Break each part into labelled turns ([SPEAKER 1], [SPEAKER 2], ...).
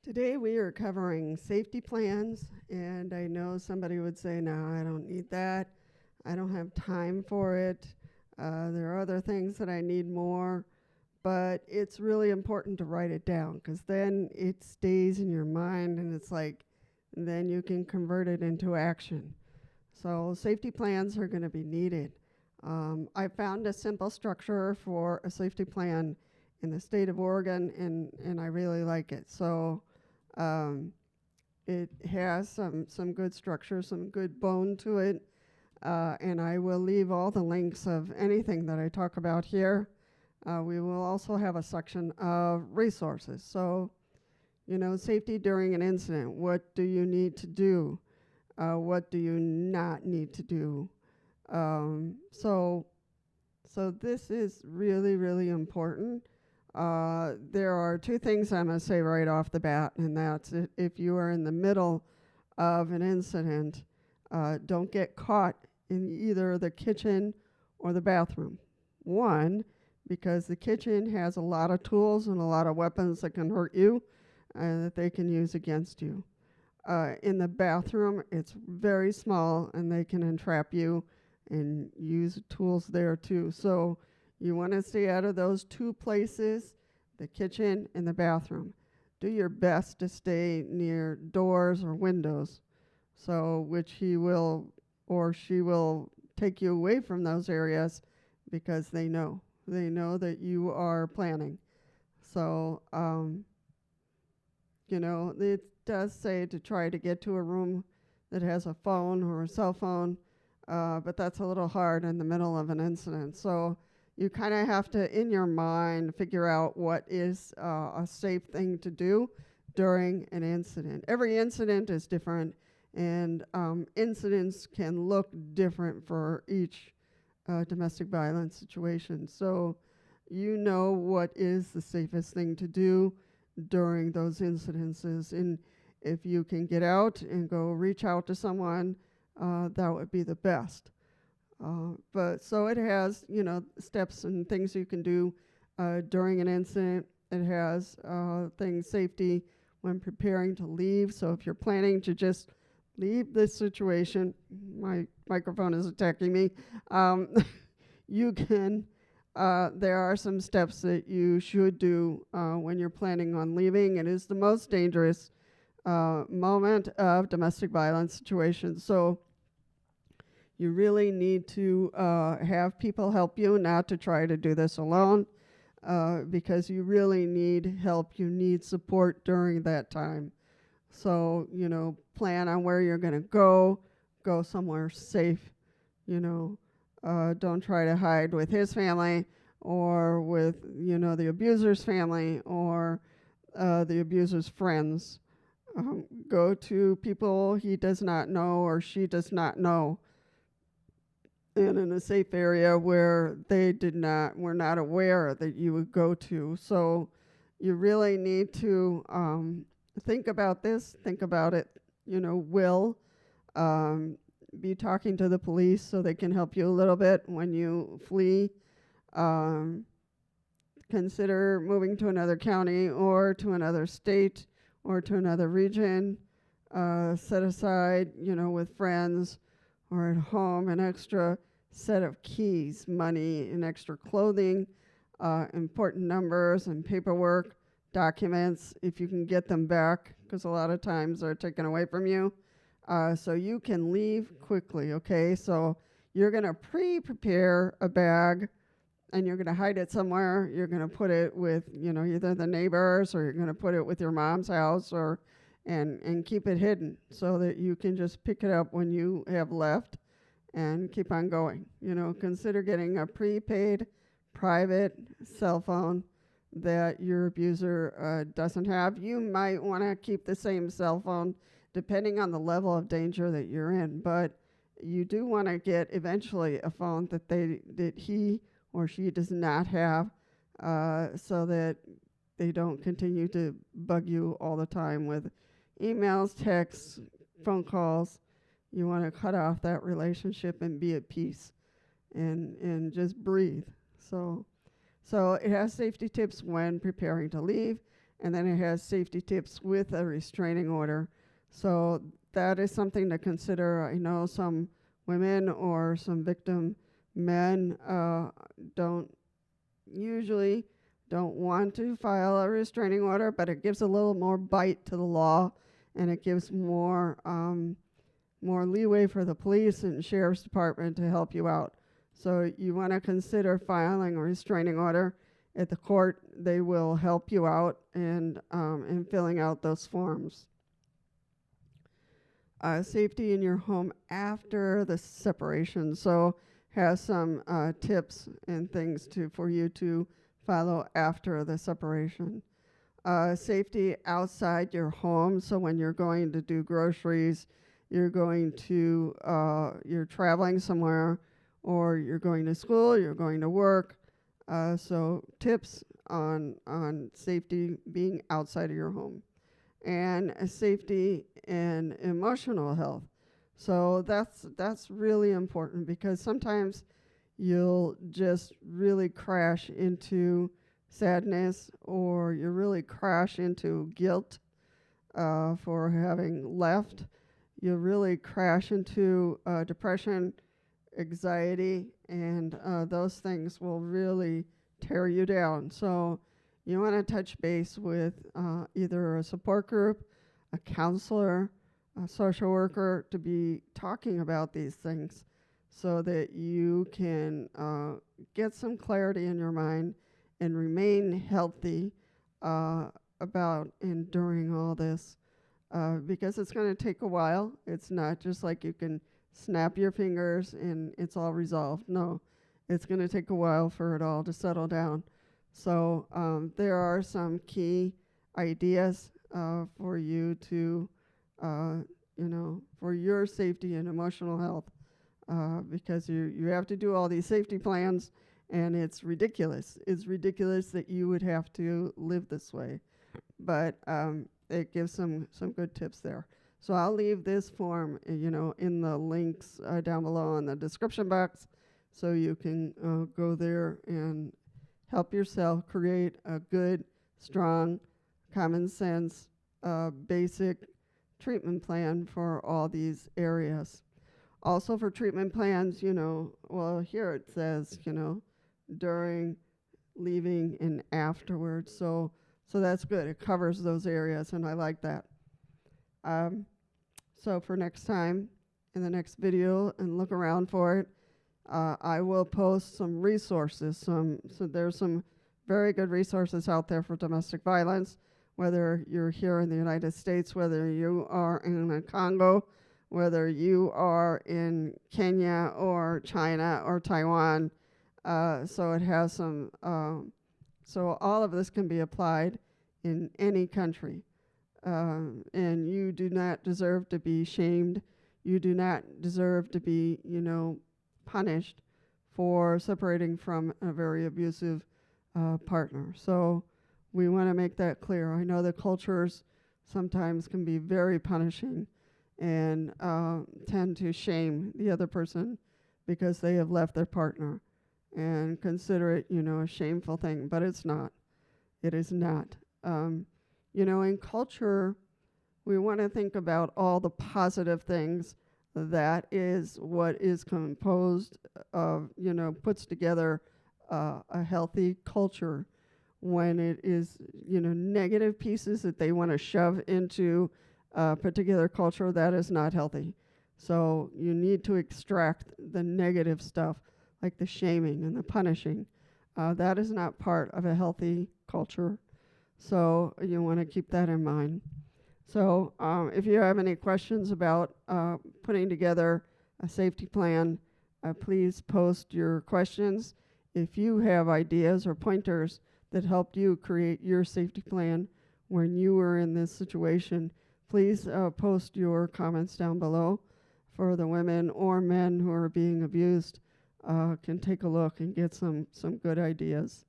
[SPEAKER 1] Today we are covering safety plans, and I know somebody would say, no, I don't need that. I don't have time for it. There are other things that I need more, but it's really important to write it down because then it stays in your mind and it's like, and then you can convert it into action. So safety plans are going to be needed. I found a simple structure for a safety plan in the state of Oregon, and I really like it. So um, it has some good structure, some good bone to it, and I will leave all the links of anything that I talk about here. We will also have a section of resources. So, safety during an incident. What do you need to do? What do you not need to do? So this is really, really important. There are two things I'm going to say right off the bat, and that's if you are in the middle of an incident, don't get caught in either the kitchen or the bathroom. One, because the kitchen has a lot of tools and a lot of weapons that can hurt you and that they can use against you. In the bathroom, it's very small and they can entrap you and use tools there too. So you want to stay out of those two places, the kitchen and the bathroom. Do your best to stay near doors or windows, so which he will or she will take you away from those areas because they know that you are planning. So, it does say to try to get to a room that has a phone or a cell phone, but that's a little hard in the middle of an incident. So you kind of have to, in your mind, figure out what is a safe thing to do during an incident. Every incident is different, and incidents can look different for each domestic violence situation. So you know what is the safest thing to do during those incidences. And if you can get out and go reach out to someone, that would be the best. But so it has, steps and things you can do during an incident. It has things, safety when preparing to leave. So if you're planning to just leave this situation, my microphone is attacking me, you can, there are some steps that you should do when you're planning on leaving. It is the most dangerous moment of domestic violence situations. So you really need to have people help you, not to try to do this alone, because you really need help. You need support during that time. So, plan on where you're going to go somewhere safe, don't try to hide with his family or with, the abuser's family or the abuser's friends. Go to people he does not know or she does not know, and in a safe area where they were not aware that you would go to. So you really need to think about this, think about it, will be talking to the police so they can help you a little bit when you flee. Consider moving to another county or to another state or to another region. Set aside, with friends or at home, an extra set of keys, money, and extra clothing, important numbers and paperwork, documents, if you can get them back, because a lot of times they're taken away from you. So you can leave quickly, okay? So you're going to pre-prepare a bag, and you're going to hide it somewhere. You're going to put it with, either the neighbors, or you're going to put it with your mom's house, or and keep it hidden so that you can just pick it up when you have left and keep on going. Consider getting a prepaid private cell phone that your abuser doesn't have. You might want to keep the same cell phone depending on the level of danger that you're in, but you do want to get eventually a phone that he or she does not have, so that they don't continue to bug you all the time with emails, texts, phone calls. You want to cut off that relationship and be at peace and just breathe. So it has safety tips when preparing to leave, and then it has safety tips with a restraining order. So that is something to consider. I know some women or some victim men don't usually don't want to file a restraining order, but it gives a little more bite to the law, and it gives more leeway for the police and sheriff's department to help you out. So you want to consider filing a restraining order at the court. They will help you out in filling out those forms. Safety in your home after the separation. So has some tips and things for you to follow after the separation. Safety outside your home. So when you're going to do groceries, you're traveling somewhere, or you're going to school, you're going to work. So tips on safety being outside of your home. And safety and emotional health. So that's really important, because sometimes you'll just really crash into sadness, or you really crash into guilt for having left. You'll really crash into depression, anxiety, and those things will really tear you down. So you want to touch base with either a support group, a counselor, a social worker, to be talking about these things, so that you can get some clarity in your mind and remain healthy about enduring all this, because it's going to take a while. It's not just like you can snap your fingers and it's all resolved. No, it's going to take a while for it all to settle down. So there are some key ideas for you to, for your safety and emotional health, because you have to do all these safety plans, and it's ridiculous. It's ridiculous that you would have to live this way. But it gives some good tips there. So I'll leave this form, in the links down below in the description box, so you can go there and help yourself create a good, strong, common sense, basic treatment plan for all these areas. Also for treatment plans, here it says, during, leaving, and afterwards. So that's good. It covers those areas, and I like that. So for next time, in the next video, and look around for it, I will post some resources. So there's some very good resources out there for domestic violence, whether you're here in the United States, whether you are in the Congo, whether you are in Kenya or China or Taiwan. So it has some, so all of this can be applied in any country. And you do not deserve to be shamed. You do not deserve to be, punished for separating from a very abusive partner. So we want to make that clear. I know the cultures sometimes can be very punishing and tend to shame the other person because they have left their partner, and consider it, a shameful thing, but it's not. It is not. In culture, we want to think about all the positive things. That is what is composed of, puts together a healthy culture. When it is, negative pieces that they want to shove into a particular culture, that is not healthy. So you need to extract the negative stuff, like the shaming and the punishing. That is not part of a healthy culture. So you want to keep that in mind. So if you have any questions about putting together a safety plan, please post your questions. If you have ideas or pointers that helped you create your safety plan when you were in this situation, please post your comments down below. For the women or men who are being abused, can take a look and get some good ideas.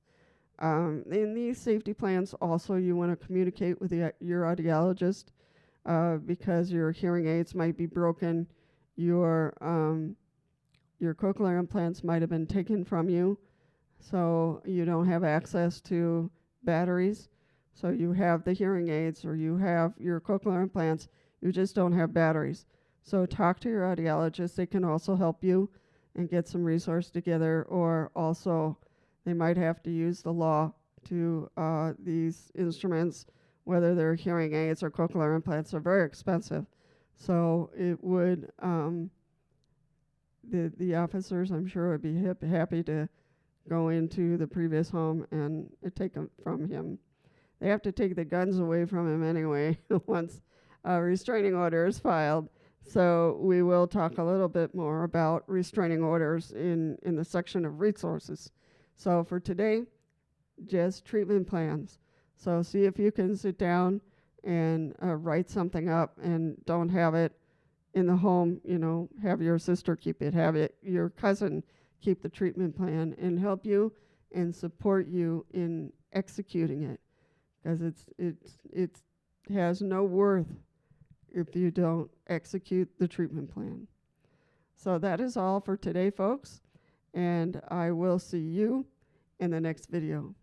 [SPEAKER 1] In these safety plans, also, you want to communicate with your audiologist, because your hearing aids might be broken, your cochlear implants might have been taken from you, so you don't have access to batteries. So you have the hearing aids or you have your cochlear implants, you just don't have batteries. So talk to your audiologist. They can also help you and get some resource together, or also they might have to use the law to these instruments, whether they're hearing aids or cochlear implants, are very expensive. So it would, the officers, I'm sure, would be happy to go into the previous home and take them from him. They have to take the guns away from him anyway once a restraining order is filed. So we will talk a little bit more about restraining orders in the section of resources. So for today, just treatment plans. So see if you can sit down and write something up, and don't have it in the home. Have your sister keep it, have it your cousin keep the treatment plan, and help you and support you in executing it, because it has no worth if you don't execute the treatment plan. So that is all for today, folks, and I will see you in the next video.